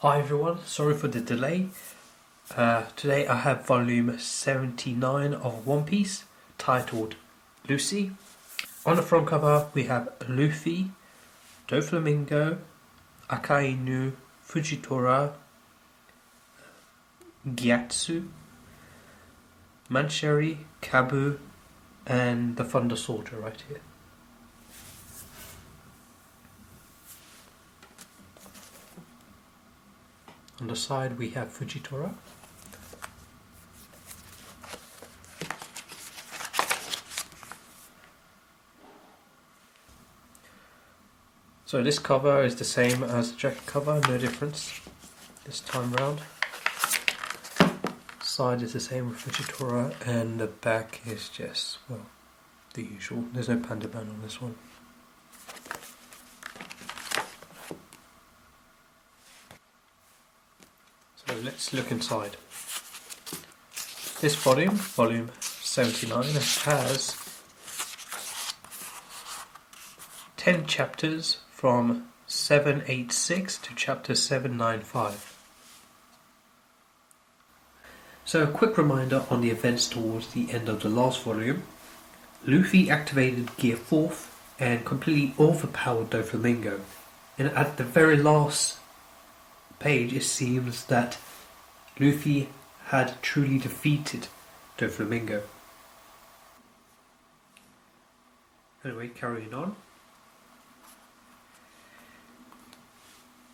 Hi everyone, sorry for the delay. Today I have volume 79 of One Piece, titled Lucy. On the front cover we have Luffy, Doflamingo, Akainu, Fujitora, Gyatso, Mancheri, Kabu, and the Thunder Soldier right here. On the side we have Fujitora. So this cover is the same as the jacket cover, no difference this time round. Side is the same with Fujitora, and the back is just, well, the usual. There's no panda man on this one. So let's look inside. This volume 79, has 10 chapters from 786 to chapter 795. So a quick reminder on the events towards the end of the last volume. Luffy activated Gear 4th and completely overpowered Doflamingo. And at the very last page it seems that Luffy had truly defeated Doflamingo. Anyway, carrying on.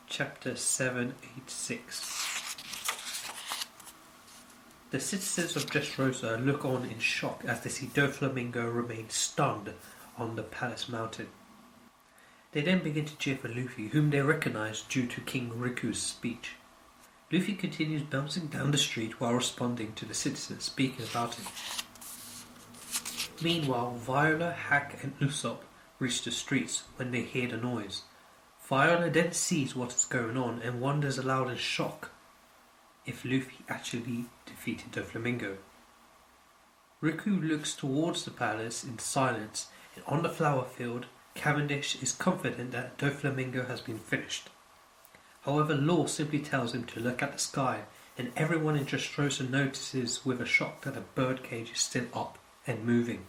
Chapter 786. The citizens of Dressrosa look on in shock as they see Doflamingo remain stunned on the palace mountain. They then begin to cheer for Luffy, whom they recognize due to King Riku's speech. Luffy continues bouncing down the street while responding to the citizens speaking about him. Meanwhile, Viola, Hack and Usopp reach the streets when they hear the noise. Viola then sees what is going on and wonders aloud in shock if Luffy actually defeated Doflamingo. Riku looks towards the palace in silence, and on the flower field, Cavendish is confident that Doflamingo has been finished. However, Law simply tells him to look at the sky, and everyone in Dressrosa notices with a shock that the birdcage is still up and moving.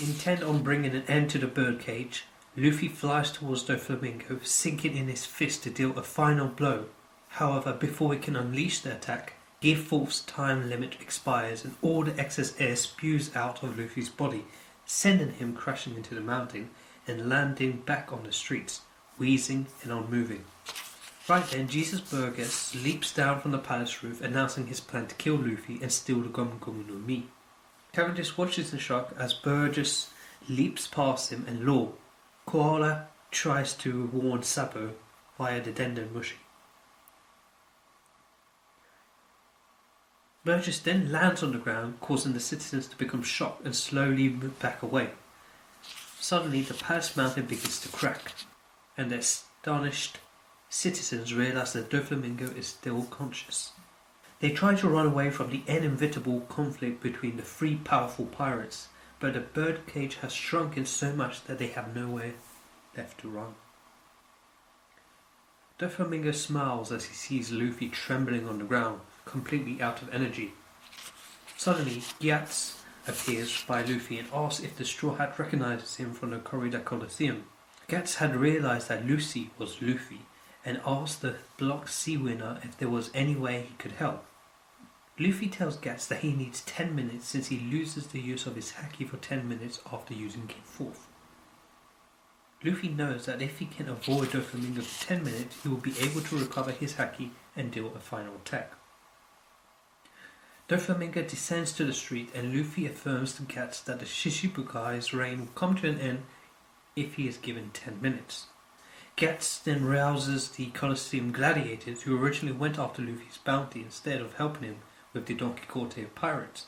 Intent on bringing an end to the birdcage, Luffy flies towards Doflamingo, sinking in his fist to deal a final blow. However, before he can unleash the attack, Gear 4th's time limit expires and all the excess air spews out of Luffy's body, sending him crashing into the mountain and landing back on the streets, wheezing and unmoving. Right then, Jesus Burgess leaps down from the palace roof, announcing his plan to kill Luffy and steal the Gomu Gomu no Mi. Cavendish watches in shock as Burgess leaps past him, and Law, Koala, tries to warn Sabo via the Denden Mushi. Burgess then lands on the ground, causing the citizens to become shocked and slowly move back away. Suddenly, the palace mountain begins to crack, and the astonished citizens realize that Doflamingo is still conscious. They try to run away from the inevitable conflict between the three powerful pirates, but the birdcage has shrunken so much that they have nowhere left to run. Doflamingo smiles as he sees Luffy trembling on the ground, completely out of energy. Suddenly, Gyatso appears by Luffy and asks if the Straw Hat recognizes him from the Corrida Coliseum. Gyatso had realized that Lucy was Luffy and asked the blocked sea winner if there was any way he could help. Luffy tells Gyatso that he needs 10 minutes since he loses the use of his haki for 10 minutes after using Gear 4th. Luffy knows that if he can avoid Doflamingo for 10 minutes, he will be able to recover his haki and deal a final attack. Doflamingo descends to the street, and Luffy affirms to Gyatso that the Shishibukai's reign will come to an end if he is given 10 minutes. Gyatso then rouses the Colosseum gladiators who originally went after Luffy's bounty instead of helping him with the Don Quixote of pirates,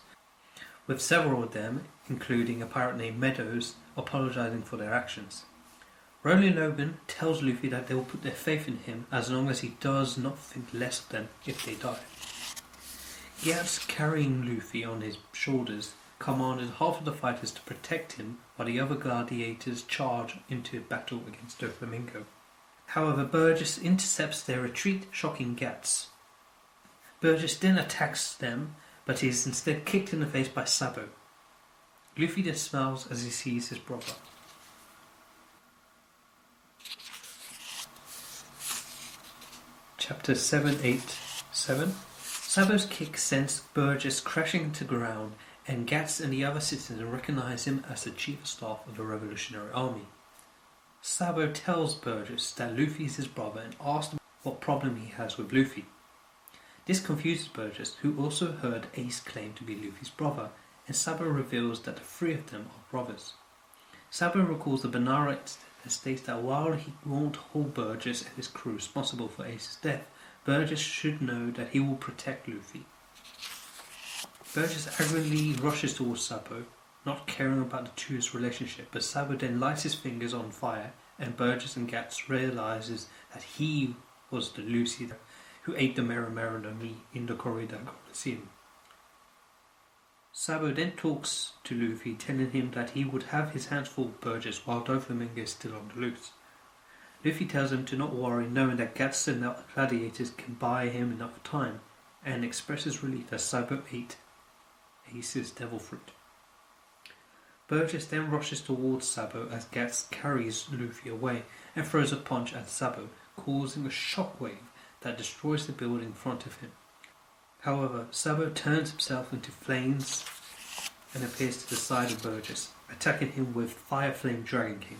with several of them, including a pirate named Meadows, apologizing for their actions. Rolling Logan tells Luffy that they will put their faith in him as long as he does not think less of them if they die. Gyatso, carrying Luffy on his shoulders, commanded half of the fighters to protect him while the other gladiators charge into battle against Doflamingo. However, Burgess intercepts their retreat, shocking Gats. Burgess then attacks them, but is instead kicked in the face by Sabo. Luffy then smiles as he sees his brother. Chapter 787. Sabo's kick sends Burgess crashing into the ground, and Gats and the other citizens recognize him as the chief of staff of the Revolutionary Army. Sabo tells Burgess that Luffy is his brother and asks him what problem he has with Luffy. This confuses Burgess, who also heard Ace claim to be Luffy's brother, and Sabo reveals that the three of them are brothers. Sabo recalls the Banara incident and states that while he won't hold Burgess and his crew responsible for Ace's death, Burgess should know that he will protect Luffy. Burgess angrily rushes towards Sabo, not caring about the two's relationship, but Sabo then lights his fingers on fire, and Burgess and Gats realizes that he was the Lucy who ate the Mera no Mi in the Corrida Coliseum. Sabo then talks to Luffy, telling him that he would have his hands full of Burgess while Doflamingo is still on the loose. Luffy tells him to not worry, knowing that Gats and the gladiators can buy him enough time, and expresses relief that Sabo ate Ace's devil fruit. Burgess then rushes towards Sabo as Gats carries Luffy away and throws a punch at Sabo, causing a shockwave that destroys the building in front of him. However, Sabo turns himself into flames and appears to the side of Burgess, attacking him with Fire Flame Dragon King.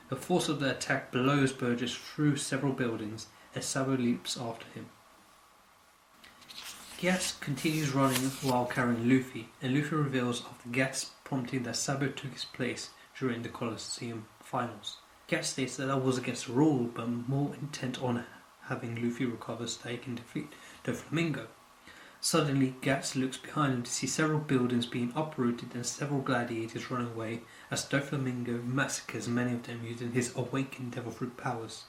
The force of the attack blows Burgess through several buildings, and Sabo leaps after him. Gats continues running while carrying Luffy, and Luffy reveals after Gats prompting that Sabo took his place during the Coliseum finals. Gats states that was against the rule, but more intent on having Luffy recover so that he can defeat Doflamingo. Suddenly, Gats looks behind him to see several buildings being uprooted and several gladiators running away as Doflamingo massacres many of them using his awakened devil fruit powers.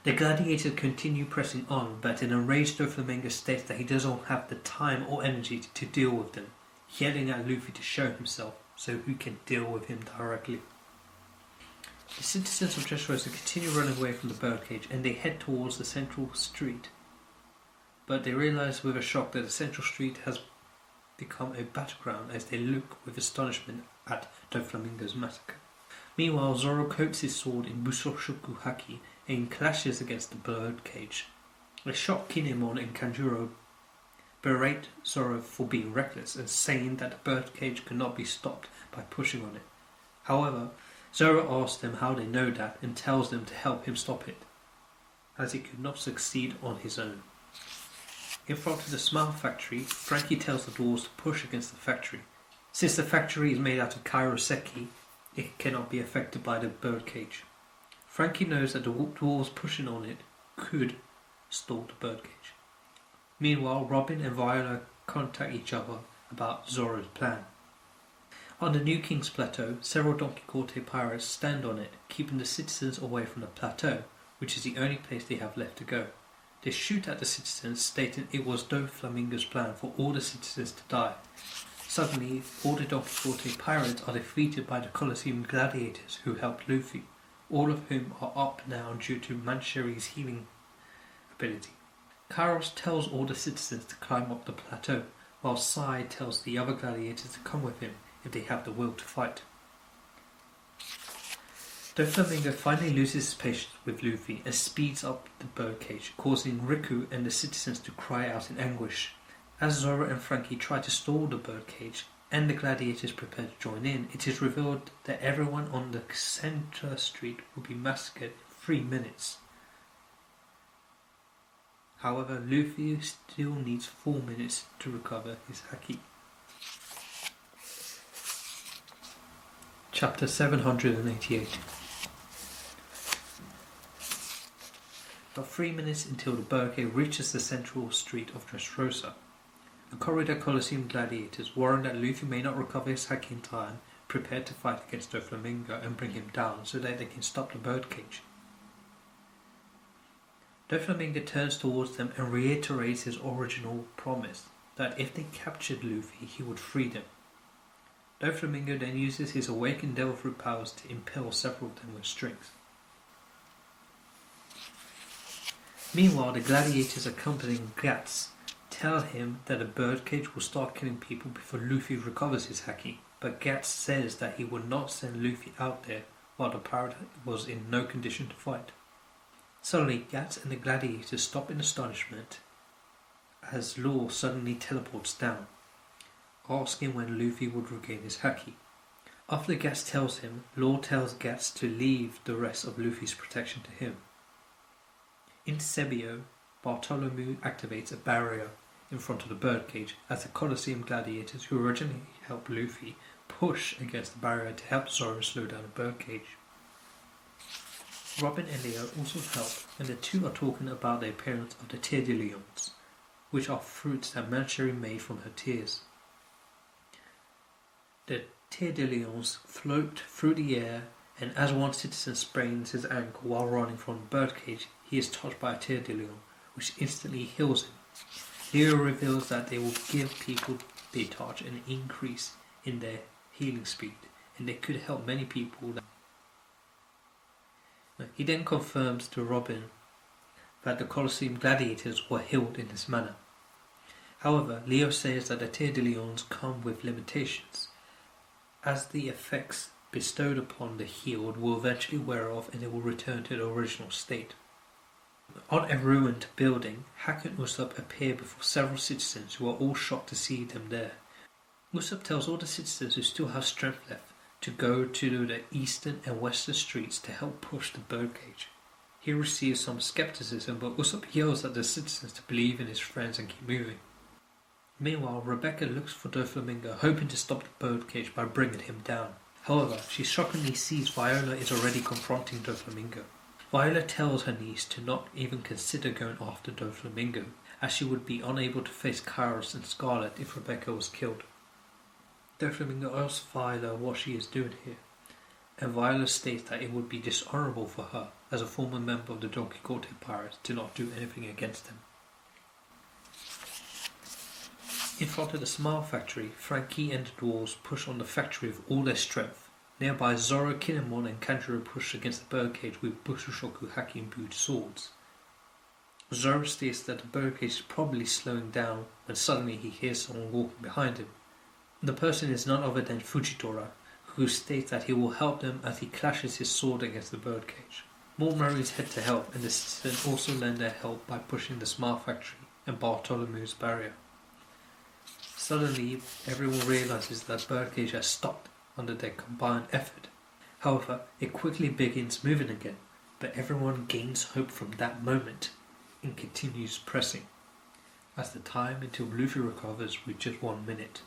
The gladiators continue pressing on, but an enraged Doflamingo states that he doesn't have the time or energy to deal with them, yelling at Luffy to show himself so he can deal with him directly. The citizens of Dressrosa continue running away from the birdcage and they head towards the central street. But they realize with a shock that the central street has become a battleground as they look with astonishment at Doflamingo's massacre. Meanwhile, Zoro coats his sword in Busoshoku Haki and clashes against the birdcage. The shocked Kinemon and Kanjuro berate Zoro for being reckless and saying that the birdcage could not be stopped by pushing on it. However, Zoro asks them how they know that and tells them to help him stop it, as he could not succeed on his own. In front of the Smile Factory, Frankie tells the dwarves to push against the factory. Since the factory is made out of kairoseki, it cannot be affected by the birdcage. Frankie knows that the dwarves pushing on it could stall the birdcage. Meanwhile, Robin and Viola contact each other about Zoro's plan. On the New King's Plateau, several Don Quixote pirates stand on it, keeping the citizens away from the plateau, which is the only place they have left to go. They shoot at the citizens, stating it was Doflamingo's plan for all the citizens to die. Suddenly, all the Don Quixote pirates are defeated by the Colosseum gladiators who helped Luffy, all of whom are up now due to Mancheri's healing ability. Kairos tells all the citizens to climb up the plateau, while Sai tells the other gladiators to come with him if they have the will to fight. Doflamingo finally loses his patience with Luffy and speeds up the birdcage, causing Riku and the citizens to cry out in anguish. As Zoro and Frankie try to stall the birdcage and the gladiators prepare to join in, it is revealed that everyone on the center street will be massacred in 3 minutes. However, Luffy still needs 4 minutes to recover his haki. Chapter 788. About 3 minutes until the birdcage reaches the central street of Dressrosa. The Corrida Coliseum gladiators, worried that Luffy may not recover his haki in time, prepare to fight against Doflamingo and bring him down so that they can stop the birdcage. Doflamingo turns towards them and reiterates his original promise that if they captured Luffy, he would free them. Doflamingo then uses his awakened devil fruit powers to impale several of them with strings. Meanwhile, the gladiators accompanying Guts tell him that the birdcage will start killing people before Luffy recovers his haki, but Guts says that he would not send Luffy out there while the pirate was in no condition to fight. Suddenly, Guts and the gladiators stop in astonishment as Law suddenly teleports down, asking when Luffy would regain his haki. After Guts tells him, Law tells Guts to leave the rest of Luffy's protection to him. In Sebio, Bartholomew activates a barrier in front of the birdcage as the Colosseum gladiators who originally helped Luffy push against the barrier to help Zoro slow down the birdcage. Robin and Leo also help, and the two are talking about the appearance of the tear de lions, which are fruits that Mancheri made from her tears. The tear de lions float through the air, and as one citizen sprains his ankle while running from the birdcage, he is touched by a tear de lion, which instantly heals him. Leo reveals that they will give people they touch an increase in their healing speed, and they could help many people. He then confirms to Robin that the Colosseum gladiators were healed in this manner. However, Leo says that the tear de lions come with limitations, as the effects bestowed upon the healed will eventually wear off and they will return to the original state. On a ruined building, Hack and Usopp appear before several citizens who are all shocked to see them there. Usopp tells all the citizens who still have strength left to go to the eastern and western streets to help push the birdcage. He receives some skepticism, but Usopp yells at the citizens to believe in his friends and keep moving. Meanwhile, Rebecca looks for Doflamingo, hoping to stop the birdcage by bringing him down. However, she shockingly sees Viola is already confronting Doflamingo. Viola tells her niece to not even consider going after Doflamingo, as she would be unable to face Kairos and Scarlet if Rebecca was killed. Doflamingo asks Viola what she is doing here, and Viola states that it would be dishonourable for her, as a former member of the Don Quixote Pirates, to not do anything against them. In front of the Smile Factory, Frankie and the dwarves push on the factory with all their strength. Nearby, Zoro, Kinemon and Kanjuro push against the birdcage with Bushishoku Haki imbued swords. Zoro states that the birdcage is probably slowing down when suddenly he hears someone walking behind him. The person is none other than Fujitora, who states that he will help them as he clashes his sword against the birdcage. More Marines head to help, and the citizens also lend their help by pushing the Smile Factory and Bartholomew's barrier. Suddenly, everyone realizes that birdcage has stopped under their combined effort. However, it quickly begins moving again, but everyone gains hope from that moment and continues pressing, as the time until Luffy recovers reaches 1 minute.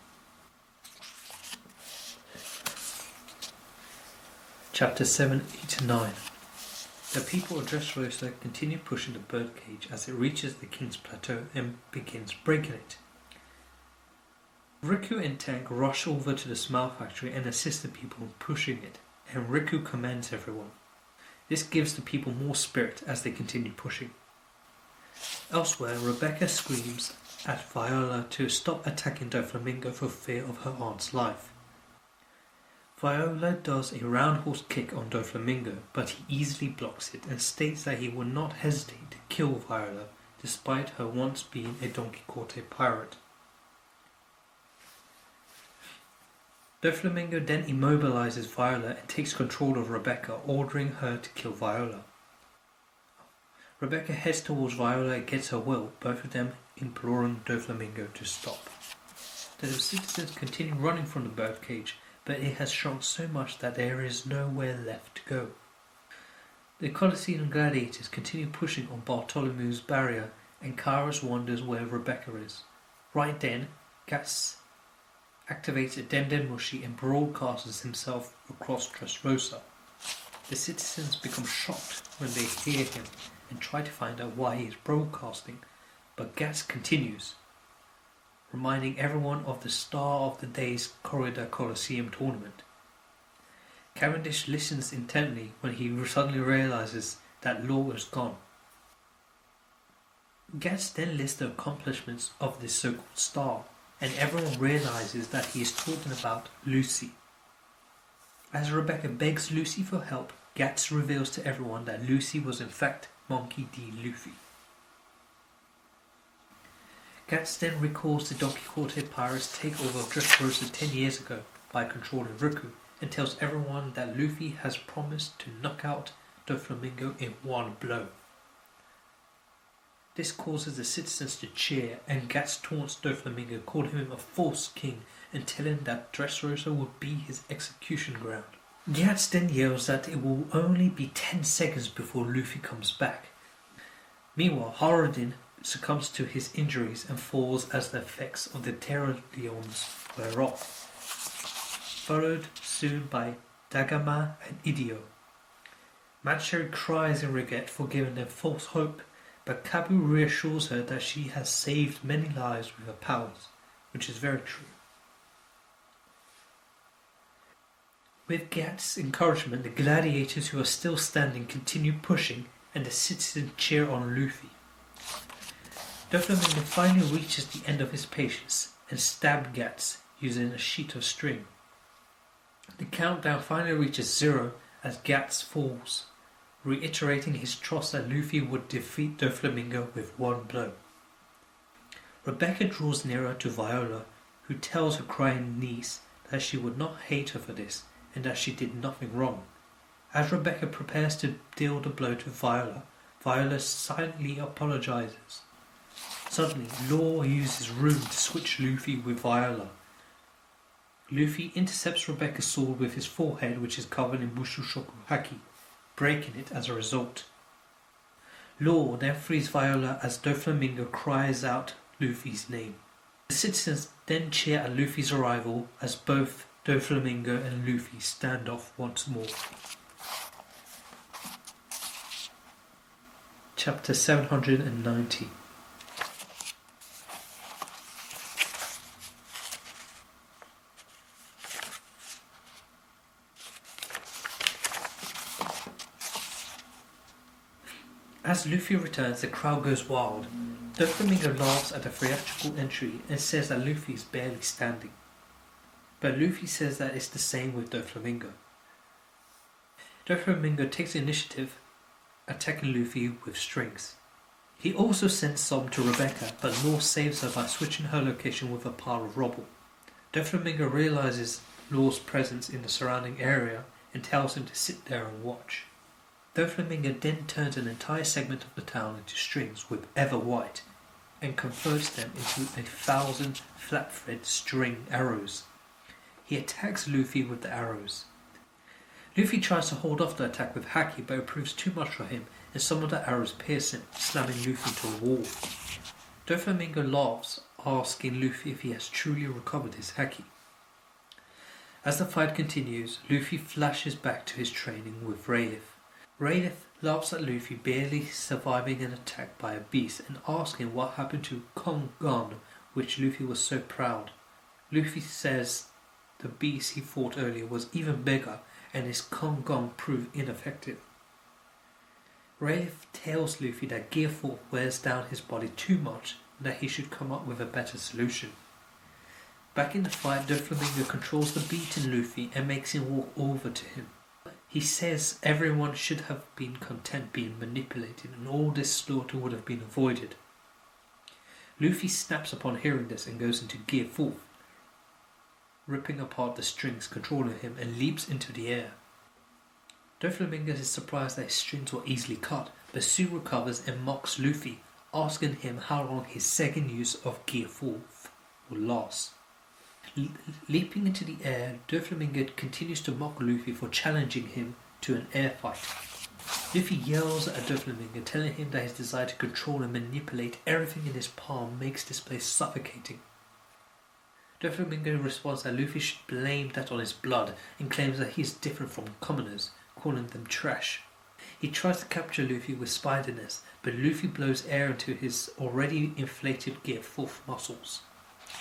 Chapter 7, 8, 9. The people of Dressrosa continue pushing the birdcage as it reaches the King's Plateau and begins breaking it. Riku and Tank rush over to the Smile Factory and assist the people in pushing it, and Riku commands everyone. This gives the people more spirit as they continue pushing. Elsewhere, Rebecca screams at Viola to stop attacking Doflamingo for fear of her aunt's life. Viola does a roundhouse kick on Doflamingo, but he easily blocks it and states that he will not hesitate to kill Viola despite her once being a Don Quixote pirate. Doflamingo then immobilizes Viola and takes control of Rebecca, ordering her to kill Viola. Rebecca heads towards Viola against her will, both of them imploring Doflamingo to stop. The citizens continue running from the birdcage, but it has shrunk so much that there is nowhere left to go. The Colosseum gladiators continue pushing on Bartholomew's barrier, and Kairos wonders where Rebecca is. Right then, Guts activates a Dendenmushi and broadcasts himself across Dressrosa. The citizens become shocked when they hear him and try to find out why he is broadcasting, but Guts continues, reminding everyone of the star of the day's Corrida Coliseum tournament. Cavendish listens intently when he suddenly realizes that Law is gone. Guts then lists the accomplishments of this so-called star, and everyone realizes that he is talking about Lucy. As Rebecca begs Lucy for help, Gats reveals to everyone that Lucy was in fact Monkey D. Luffy. Gats then recalls the Don Quixote pirates' takeover of Dressrosa 10 years ago by controlling Riku, and tells everyone that Luffy has promised to knock out Doflamingo in one blow. This causes the citizens to cheer, and Gats taunts Doflamingo, calling him a false king and telling him that Dressrosa will be his execution ground. Gats then yells that it will only be 10 seconds before Luffy comes back. Meanwhile, Harodin succumbs to his injuries and falls as the effects of the Terralions wear off, followed soon by Dagama and Idio. Mancheri cries in regret for giving them false hope, but Kabu reassures her that she has saved many lives with her powers, which is very true. With Gats' encouragement, the gladiators who are still standing continue pushing, and the citizens cheer on Luffy. Doflamingo finally reaches the end of his patience and stabs Gats using a sheet of string. The countdown finally reaches 0 as Gats falls, reiterating his trust that Luffy would defeat Doflamingo with one blow. Rebecca draws nearer to Viola, who tells her crying niece that she would not hate her for this and that she did nothing wrong. As Rebecca prepares to deal the blow to Viola, Viola silently apologizes. Suddenly, Law uses Rune to switch Luffy with Viola. Luffy intercepts Rebecca's sword with his forehead, which is covered in Bushushoku Haki, breaking it as a result. Law then frees Viola as Doflamingo cries out Luffy's name. The citizens then cheer at Luffy's arrival as both Doflamingo and Luffy stand off once more. Chapter 790. As Luffy returns, the crowd goes wild. Doflamingo laughs at the theatrical entry and says that Luffy is barely standing. But Luffy says that it's the same with Doflamingo. Doflamingo takes the initiative, attacking Luffy with strings. He also sends some to Rebecca, but Law saves her by switching her location with a pile of rubble. Doflamingo realizes Law's presence in the surrounding area and tells him to sit there and watch. Doflamingo then turns an entire segment of the town into strings with ever white and converts them into 1,000 flat thread string arrows. He attacks Luffy with the arrows. Luffy tries to hold off the attack with Haki, but it proves too much for him and some of the arrows pierce him, slamming Luffy into a wall. Doflamingo laughs, asking Luffy if he has truly recovered his Haki. As the fight continues, Luffy flashes back to his training with Rayleigh. Rayleigh laughs at Luffy barely surviving an attack by a beast and asking what happened to Kong Gon, which Luffy was so proud. Luffy says the beast he fought earlier was even bigger and his Kong Gon proved ineffective. Rayleigh tells Luffy that Gear 4 wears down his body too much and that he should come up with a better solution. Back in the fight, Doflamingo controls the beaten Luffy and makes him walk over to him. He says everyone should have been content being manipulated and all this slaughter would have been avoided. Luffy snaps upon hearing this and goes into Gear 4, ripping apart the strings controlling him and leaps into the air. Doflamingo is surprised that his strings were easily cut, but soon recovers and mocks Luffy, asking him how long his second use of Gear 4 will last. Leaping into the air, Doflamingo continues to mock Luffy for challenging him to an air fight. Luffy yells at Doflamingo, telling him that his desire to control and manipulate everything in his palm makes this place suffocating. Doflamingo responds that Luffy should blame that on his blood and claims that he is different from commoners, calling them trash. He tries to capture Luffy with spiderness, but Luffy blows air into his already inflated Gear 4 muscles.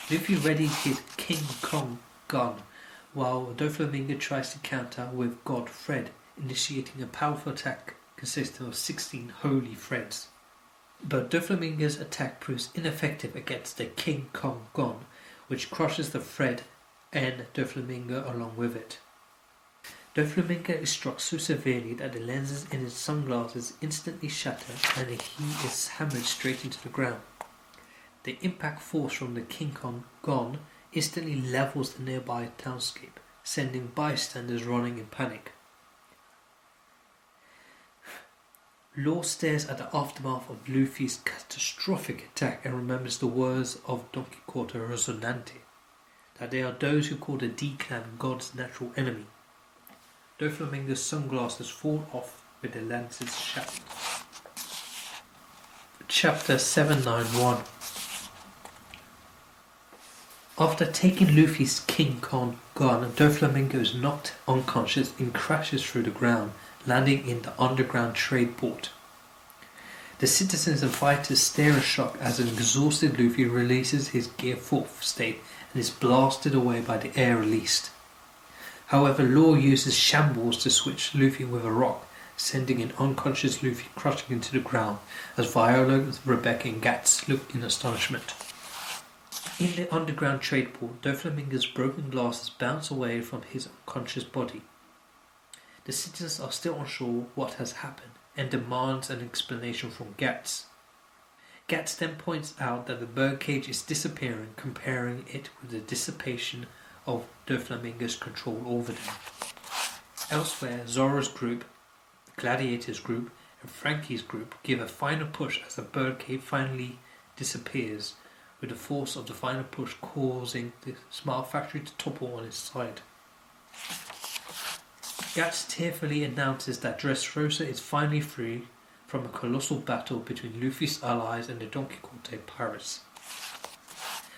Luffy readies his King Kong gun, while Doflamingo tries to counter with God Fred, initiating a powerful attack consisting of 16 holy threads. But Doflamingo's attack proves ineffective against the King Kong gun, which crushes the thread and Doflamingo along with it. Doflamingo is struck so severely that the lenses in his sunglasses instantly shatter and he is hammered straight into the ground. The impact force from the King Kong gun instantly levels the nearby townscape, sending bystanders running in panic. Law stares at the aftermath of Luffy's catastrophic attack and remembers the words of Don Quixote Rocinante, that they are those who call the D-Clan God's natural enemy. Doflamingo's sunglasses fall off with the lenses shattered. Chapter 791. After taking Luffy's King Kong gun, Doflamingo is knocked unconscious and crashes through the ground, landing in the underground trade port. The citizens and fighters stare in shock as an exhausted Luffy releases his Gear 4th state and is blasted away by the air released. However, Law uses shambles to switch Luffy with a rock, sending an unconscious Luffy crashing into the ground as Viola, Rebecca and Gats look in astonishment. In the underground trade port, Doflamingo's broken glasses bounce away from his unconscious body. The citizens are still unsure what has happened and demands an explanation from Gats. Gats then points out that the birdcage is disappearing, comparing it with the dissipation of Doflamingo's control over them. Elsewhere, Zoro's group, the Gladiators group, and Frankie's group give a final push as the birdcage finally disappears, with the force of the final push causing the Smile Factory to topple on its side. Gats tearfully announces that Dressrosa is finally free from a colossal battle between Luffy's allies and the Don Quixote pirates.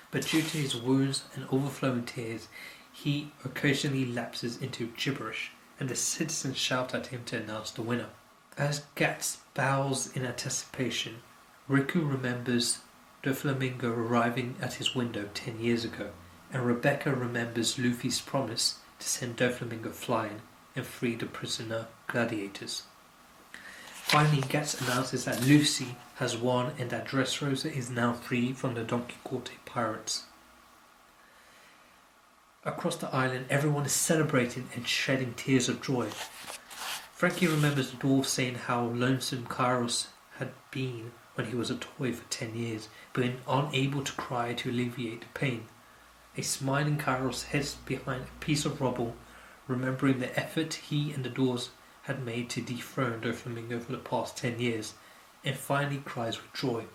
But due to his wounds and overflowing tears, he occasionally lapses into gibberish, and the citizens shout at him to announce the winner. As Gats bows in anticipation, Riku remembers Doflamingo arriving at his window 10 years ago, and Rebecca remembers Luffy's promise to send Doflamingo flying and free the prisoner gladiators. Finally, Gats announces that Lucy has won and that Dressrosa is now free from the Don Quixote pirates. Across the island, everyone is celebrating and shedding tears of joy. Frankie remembers the dwarf saying how lonesome Kairos had been when he was a toy for 10 years, being unable to cry to alleviate the pain. A smiling Kairos heads behind a piece of rubble, remembering the effort he and the dwarves had made to dethrone Doflamingo for the past 10 years, and finally cries with joy.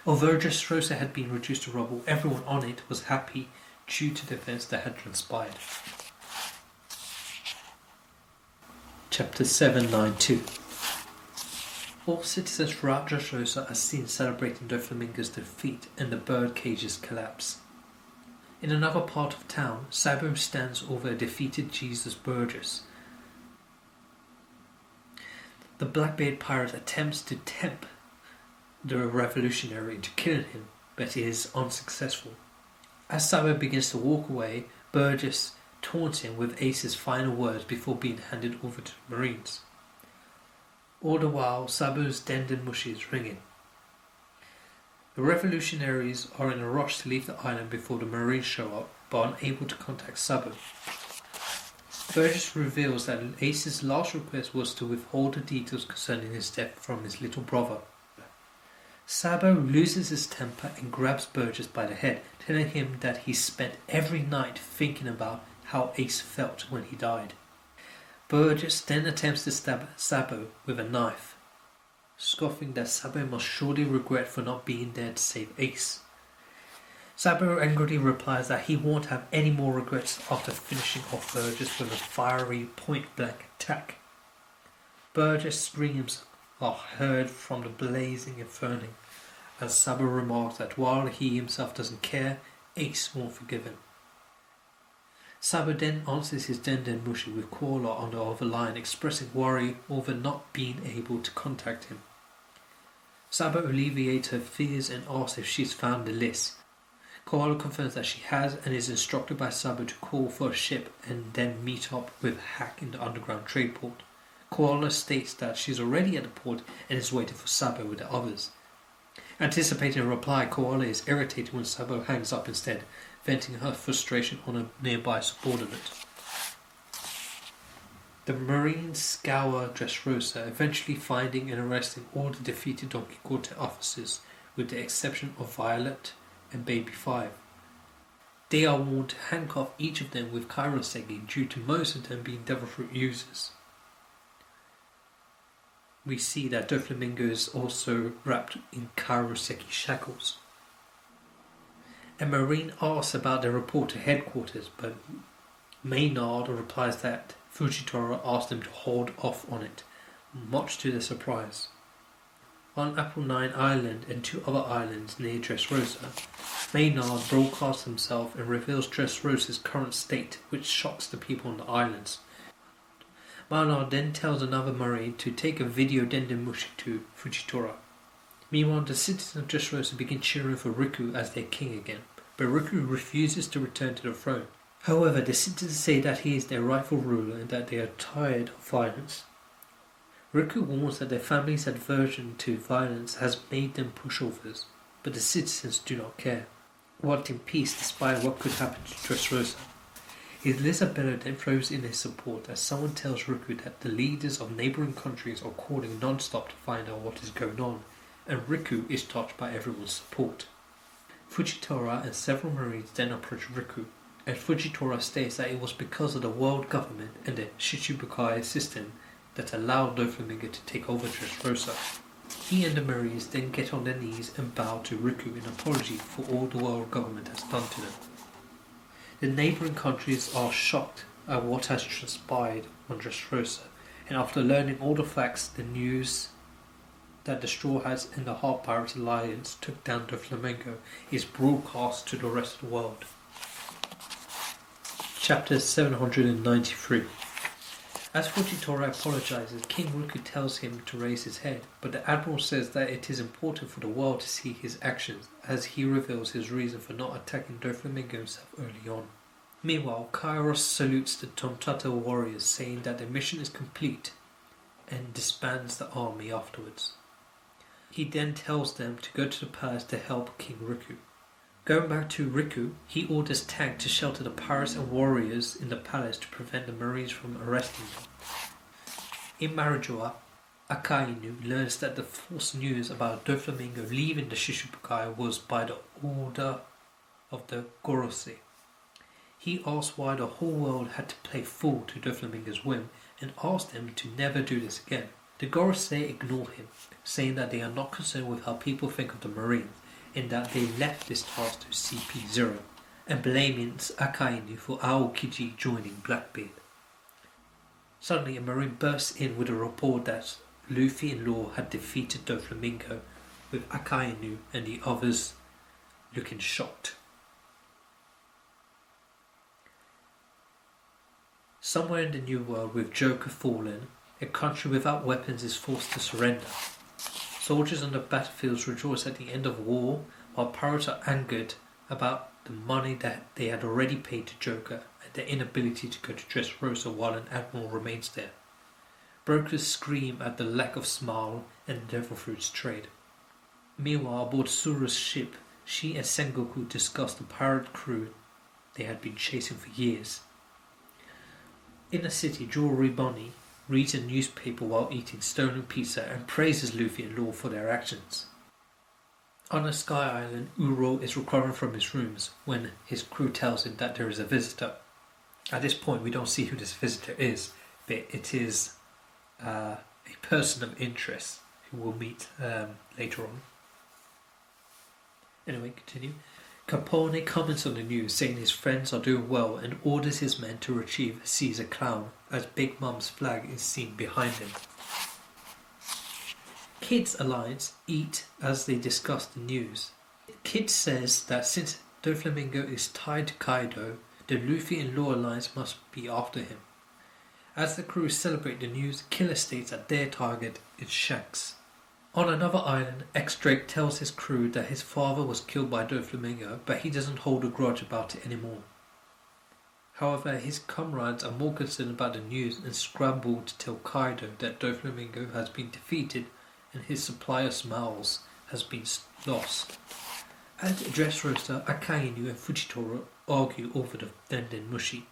Although Dressrosa had been reduced to rubble, everyone on it was happy due to the events that had transpired. Chapter 792. All citizens throughout Dressrosa are seen celebrating Doflamingo's defeat and the birdcage's collapse. In another part of town, Sabo stands over a defeated Jesus Burgess. The Blackbeard pirate attempts to tempt the revolutionary into killing him, but he is unsuccessful. As Sabo begins to walk away, Burgess taunts him with Ace's final words before being handed over to the Marines. All the while, Sabo's Denden Mushi is ringing. The revolutionaries are in a rush to leave the island before the Marines show up, but unable to contact Sabo. Burgess reveals that Ace's last request was to withhold the details concerning his death from his little brother. Sabo loses his temper and grabs Burgess by the head, telling him that he spent every night thinking about how Ace felt when he died. Burgess then attempts to stab Sabo with a knife, scoffing that Sabo must surely regret for not being there to save Ace. Sabo angrily replies that he won't have any more regrets after finishing off Burgess with a fiery point-blank attack. Burgess' screams are heard from the blazing inferno, as Sabo remarks that while he himself doesn't care, Ace won't forgive him. Sabo then answers his Denden Mushi with Koala on the other line, expressing worry over not being able to contact him. Sabo alleviates her fears and asks if she's found the list. Koala confirms that she has and is instructed by Sabo to call for a ship and then meet up with Hack in the underground trade port. Koala states that she's already at the port and is waiting for Sabo with the others. Anticipating a reply, Koala is irritated when Sabo hangs up instead, venting her frustration on a nearby subordinate. The Marines scour Dressrosa, eventually finding and arresting all the defeated Don Quixote officers, with the exception of Violet and Baby Five. They are warned to handcuff each of them with kairoseki due to most of them being devil fruit users. We see that Doflamingo is also wrapped in kairoseki shackles. A Marine asks about the reporter headquarters, but Maynard replies that Fujitora asked them to hold off on it, much to their surprise. On Apple 9 Island and 2 other islands near Dressrosa, Maynard broadcasts himself and reveals Dressrosa's current state, which shocks the people on the islands. Maynard then tells another Marine to take a video dendemushi to Fujitora. Meanwhile, the citizens of Dressrosa begin cheering for Riku as their king again, but Riku refuses to return to the throne. However, the citizens say that he is their rightful ruler and that they are tired of violence. Riku warns that their family's aversion to violence has made them pushovers, but the citizens do not care, wanting peace despite what could happen to Dressrosa. Isabella then throws in his support as someone tells Riku that the leaders of neighbouring countries are calling non-stop to find out what is going on, and Riku is touched by everyone's support. Fujitora and several Marines then approach Riku, and Fujitora states that it was because of the world government and the Shichibukai system that allowed Doflamingo to take over Dressrosa. He and the Marines then get on their knees and bow to Riku in apology for all the world government has done to them. The neighbouring countries are shocked at what has transpired on Dressrosa, and after learning all the facts, the news that the Straw Hats and the Heart Pirates Alliance took down Doflamingo is broadcast to the rest of the world. Chapter 793. As Fujitora apologizes, King Riku tells him to raise his head, but the Admiral says that it is important for the world to see his actions, as he reveals his reason for not attacking Doflamingo himself early on. Meanwhile, Kairos salutes the Tontata warriors, saying that the mission is complete, and disbands the army afterwards. He then tells them to go to the palace to help King Riku. Going back to Riku, he orders Tank to shelter the pirates and warriors in the palace to prevent the Marines from arresting them. In Marijoa, Akainu learns that the false news about Doflamingo leaving the Shichibukai was by the order of the Gorosei. He asks why the whole world had to play fool to Doflamingo's whim and asks them to never do this again. The Gorosei ignore him, saying that they are not concerned with how people think of the Marines, in that they left this task to CP0, and blaming Akainu for Aokiji joining Blackbeard. Suddenly, a Marine bursts in with a report that Luffy and Law had defeated Doflamingo, with Akainu and the others looking shocked. Somewhere in the New World, with Joker fallen, a country without weapons is forced to surrender. Soldiers on the battlefields rejoice at the end of war, while pirates are angered about the money that they had already paid to Joker and their inability to go to Dressrosa while an admiral remains there. Brokers scream at the lack of Smile and Devil Fruits trade. Meanwhile, aboard Sura's ship, she and Sengoku discuss the pirate crew they had been chasing for years. In the city, Jewelry Bunny reads a newspaper while eating stolen pizza and praises Luffy and Law for their actions. On a sky island, Uro is recovering from his rooms when his crew tells him that there is a visitor. At this point, we don't see who this visitor is, but it is a person of interest who we'll meet later on. Anyway, continue. Capone comments on the news, saying his friends are doing well, and orders his men to retrieve Caesar Clown, as Big Mom's flag is seen behind him. Kid's Alliance eat as they discuss the news. Kid says that since Doflamingo is tied to Kaido, the Luffy and Law Alliance must be after him. As the crew celebrate the news, Killer states that their target is Shanks. On another island, X-Drake tells his crew that his father was killed by Doflamingo, but he doesn't hold a grudge about it anymore. However, his comrades are more concerned about the news and scramble to tell Kaido that Doflamingo has been defeated and his supply of Smiles has been lost. At Dressrosa, Akainu and Fujitoro argue over the Denden Mushi.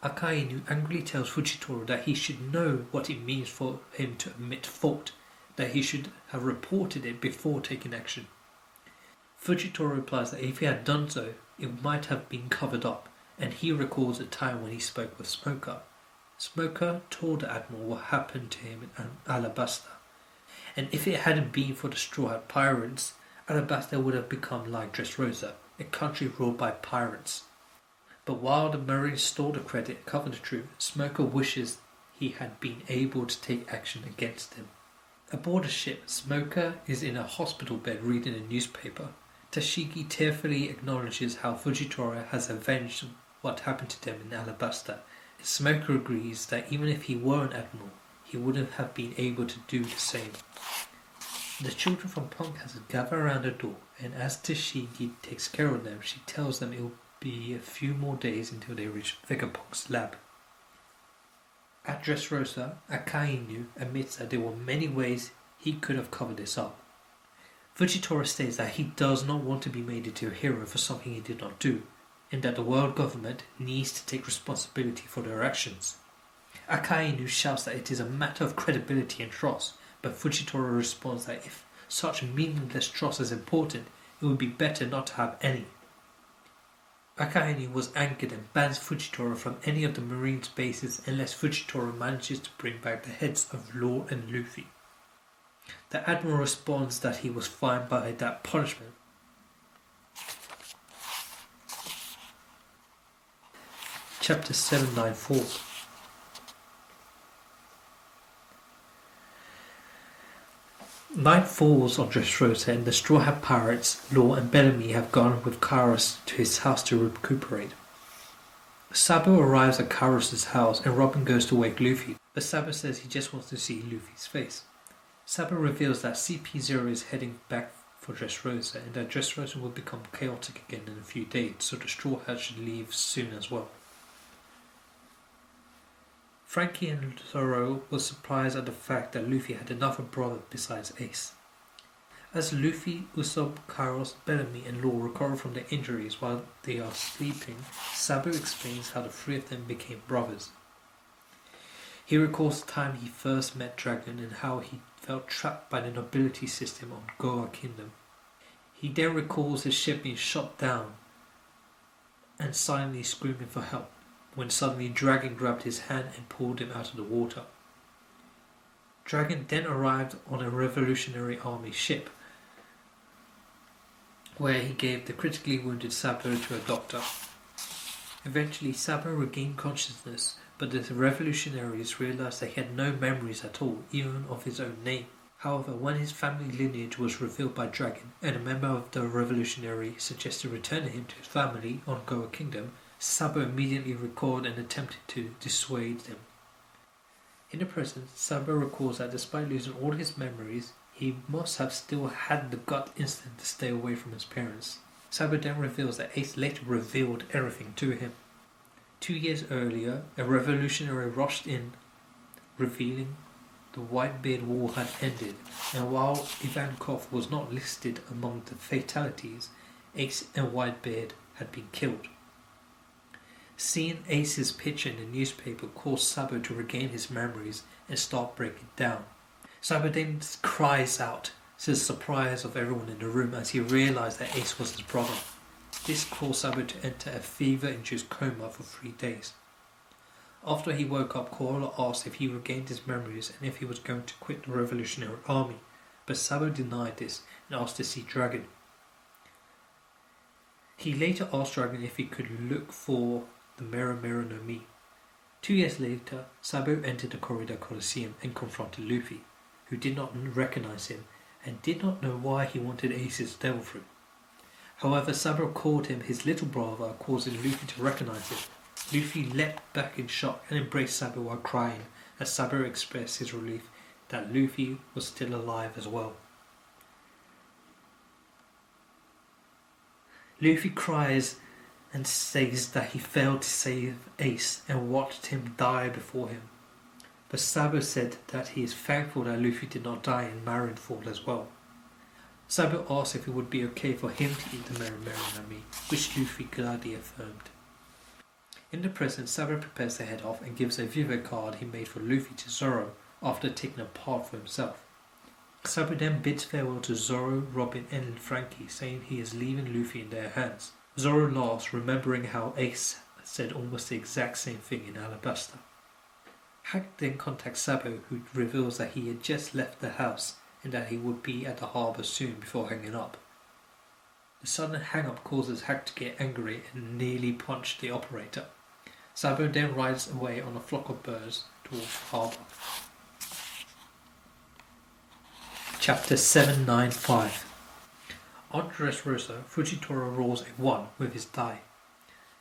Akainu angrily tells Fujitoro that he should know what it means for him to admit fault, that he should have reported it before taking action. Fujitoro replies that if he had done so, it might have been covered up, and he recalls a time when he spoke with Smoker. Smoker told the Admiral what happened to him in Alabasta, and if it hadn't been for the Straw Hat Pirates, Alabasta would have become like Dressrosa, a country ruled by pirates. But while the Marines store the credit and cover the truth, Smoker wishes he had been able to take action against them. Aboard the ship, Smoker is in a hospital bed reading a newspaper. Tashigi tearfully acknowledges how Fujitoro has avenged what happened to them in Alabasta. Smoker agrees that even if he were an admiral, he wouldn't have been able to do the same. The children from Punk Hazard gather around the door, and as Tashigi takes care of them, she tells them it will be a few more days until they reach Vegapunk's lab. At Dressrosa, Akainu admits that there were many ways he could have covered this up. Fujitoro states that he does not want to be made into a hero for something he did not do, and that the world government needs to take responsibility for their actions. Akainu shouts that it is a matter of credibility and trust, but Fujitoro responds that if such meaningless trust is important, it would be better not to have any. Akainu was angered and bans Fujitoro from any of the Marines' bases unless Fujitoro manages to bring back the heads of Law and Luffy. The Admiral responds that he was fine by that punishment. Chapter 794. Night falls on Dressrosa and the Straw Hat Pirates, Law and Bellamy have gone with Kairos to his house to recuperate. Sabo arrives at Kairos' house and Robin goes to wake Luffy, but Sabo says he just wants to see Luffy's face. Sabo reveals that CP0 is heading back for Dressrosa and that Dressrosa will become chaotic again in a few days, so the Straw Hat should leave soon as well. Frankie and Zoro were surprised at the fact that Luffy had another brother besides Ace. As Luffy, Usopp, Kairos, Bellamy and Law recover from their injuries while they are sleeping, Sabo explains how the three of them became brothers. He recalls the time he first met Dragon and how he felt trapped by the nobility system on Goa Kingdom. He then recalls his ship being shot down and silently screaming for help, when suddenly Dragon grabbed his hand and pulled him out of the water. Dragon then arrived on a Revolutionary Army ship, where he gave the critically wounded Sabo to a doctor. Eventually Sabo regained consciousness, but the revolutionaries realized that he had no memories at all, even of his own name. However, when his family lineage was revealed by Dragon, and a member of the revolutionary suggested returning him to his family on Goa Kingdom, Sabo immediately recalled and attempted to dissuade them. In the present, Sabo recalls that despite losing all his memories, he must have still had the gut instinct to stay away from his parents. Sabo then reveals that Ace later revealed everything to him. 2 years earlier, a revolutionary rushed in, revealing the Whitebeard War had ended, and while Ivankov was not listed among the fatalities, Ace and Whitebeard had been killed. Seeing Ace's picture in the newspaper caused Sabo to regain his memories and start breaking down. Sabo then cries out to the surprise of everyone in the room as he realized that Ace was his brother. This caused Sabo to enter a fever-induced coma for 3 days. After he woke up, Koala asked if he regained his memories and if he was going to quit the Revolutionary Army, but Sabo denied this and asked to see Dragon. He later asked Dragon if he could look for the Mirror no Mi. 2 years later, Sabo entered the Corridor Coliseum and confronted Luffy, who did not recognize him and did not know why he wanted Ace's devil fruit. However, Sabo called him his little brother, causing Luffy to recognize him. Luffy leapt back in shock and embraced Sabo while crying, as Sabo expressed his relief that Luffy was still alive as well. Luffy cries and says that he failed to save Ace and watched him die before him. But Sabo said that he is thankful that Luffy did not die in Marineford as well. Sabo asked if it would be okay for him to eat the Merry Nami, which Luffy gladly affirmed. In the present, Sabo prepares to head off and gives a Vivo card he made for Luffy to Zoro after taking a part for himself. Sabo then bids farewell to Zoro, Robin and Frankie, saying he is leaving Luffy in their hands. Zoro laughs, remembering how Ace said almost the exact same thing in Alabasta. Hack then contacts Sabo, who reveals that he had just left the house and that he would be at the harbour soon before hanging up. The sudden hang-up causes Hack to get angry and nearly punch the operator. Sabo then rides away on a flock of birds towards the harbour. Chapter 795. On Dressrosa, Fujitora rolls a 1 with his die.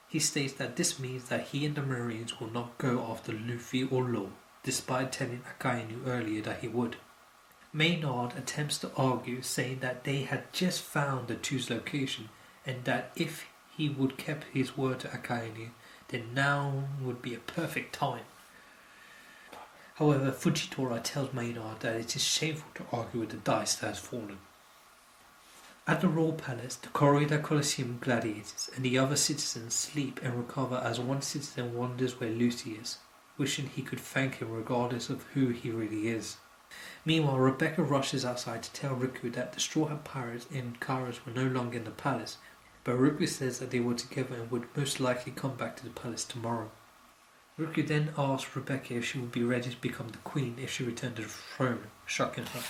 He states that this means that he and the Marines will not go after Luffy or Law, despite telling Akainu earlier that he would. Maynard attempts to argue, saying that they had just found the two's location, and that if he would kept his word to Akainu, then now would be a perfect time. However, Fujitora tells Maynard that it is shameful to argue with the dice that has fallen. At the Royal Palace, the Corrida Colosseum gladiators and the other citizens sleep and recover as one citizen wonders where Lucy is, wishing he could thank him regardless of who he really is. Meanwhile, Rebecca rushes outside to tell Riku that the Straw Hat Pirates and Kairos were no longer in the palace, but Riku says that they were together and would most likely come back to the palace tomorrow. Riku then asks Rebecca if she would be ready to become the queen if she returned to the throne, shocking her.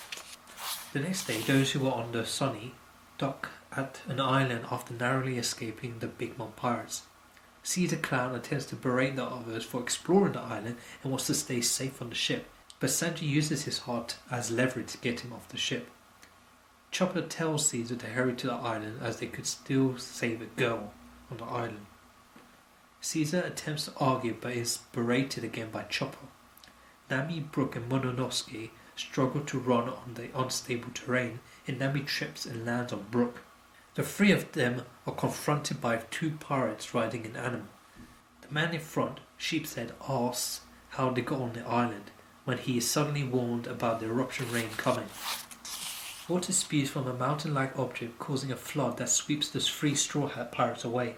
The next day, those who were on the Sunny dock at an island after narrowly escaping the Big Mom pirates. Caesar Clown attempts to berate the others for exploring the island and wants to stay safe on the ship, but Sanji uses his heart as leverage to get him off the ship. Chopper tells Caesar to hurry to the island as they could still save a girl on the island. Caesar attempts to argue but is berated again by Chopper. Nami, Brook and Mononosuke struggle to run on the unstable terrain, and Nami trips and lands on Brook. The three of them are confronted by two pirates riding an animal. The man in front, Sheepshead, asks how they got on the island, when he is suddenly warned about the eruption rain coming. Water spews from a mountain-like object, causing a flood that sweeps the three Straw Hat Pirates away.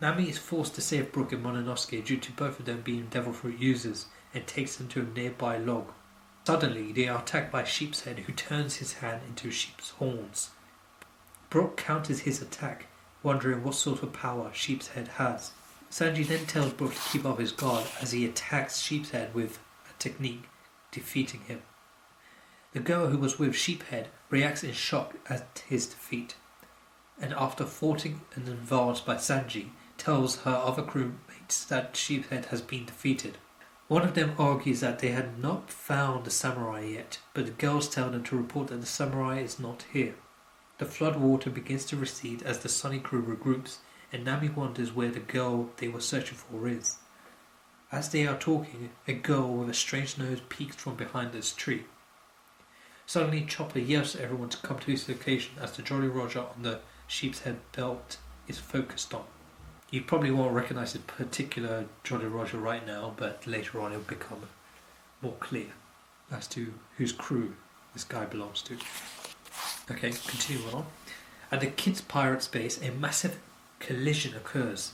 Nami is forced to save Brook and Mononosuke due to both of them being Devil Fruit users, and takes them to a nearby log. Suddenly, they are attacked by Sheepshead, who turns his hand into sheep's horns. Brook counters his attack, wondering what sort of power Sheepshead has. Sanji then tells Brook to keep up his guard as he attacks Sheepshead with a technique, defeating him. The girl who was with Sheephead reacts in shock at his defeat, and after thwarting an advance by Sanji, tells her other crewmates that Sheephead has been defeated. One of them argues that they had not found the samurai yet, but the girls tell them to report that the samurai is not here. The flood water begins to recede as the Sunny crew regroups, and Nami wonders where the girl they were searching for is. As they are talking, a girl with a strange nose peeks from behind this tree. Suddenly, Chopper yells to everyone to come to his location as the Jolly Roger on the Sheepshead belt is focused on. You probably won't recognise this particular Jolly Roger right now, but later on it will become more clear as to whose crew this guy belongs to. Okay, continue on. At the Kids Pirates base, a massive collision occurs.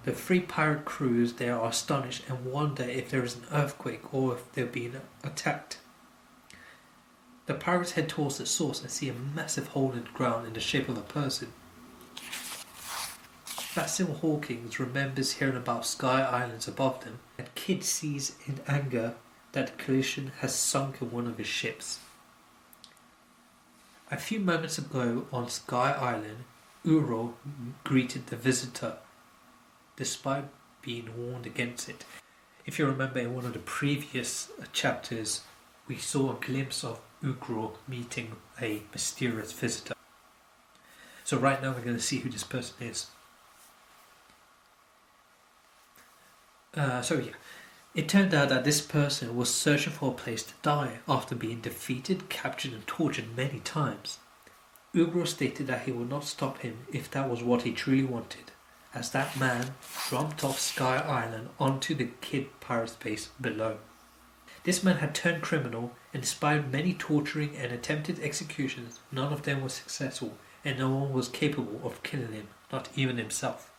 The three pirate crews there are astonished and wonder if there is an earthquake or if they're being attacked. The pirates head towards the source and see a massive hole in the ground in the shape of a person. Basil Hawkins remembers hearing about Sky Islands above them, and Kid sees in anger that the collision has sunken one of his ships. A few moments ago on Sky Island, Uro greeted the visitor, despite being warned against it. If you remember in one of the previous chapters, we saw a glimpse of Uro meeting a mysterious visitor. So right now we're going to see who this person is. It turned out that this person was searching for a place to die after being defeated, captured and tortured many times. Ugro stated that he would not stop him if that was what he truly wanted, as that man jumped off Sky Island onto the Kid Pirates base below. This man had turned criminal, and despite many torturing and attempted executions, none of them was successful, and no one was capable of killing him, not even himself.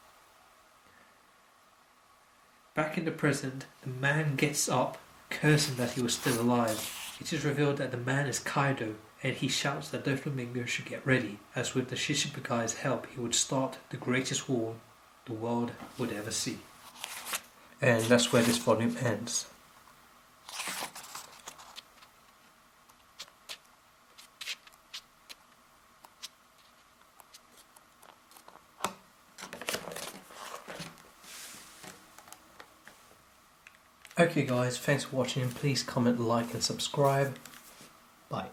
Back in the present, the man gets up, cursing that he was still alive. It is revealed that the man is Kaido, and he shouts that Doflamingo should get ready, as with the Shishibukai's help he would start the greatest war the world would ever see. And that's where this volume ends. Okay guys, thanks for watching. Please comment, like and subscribe. Bye.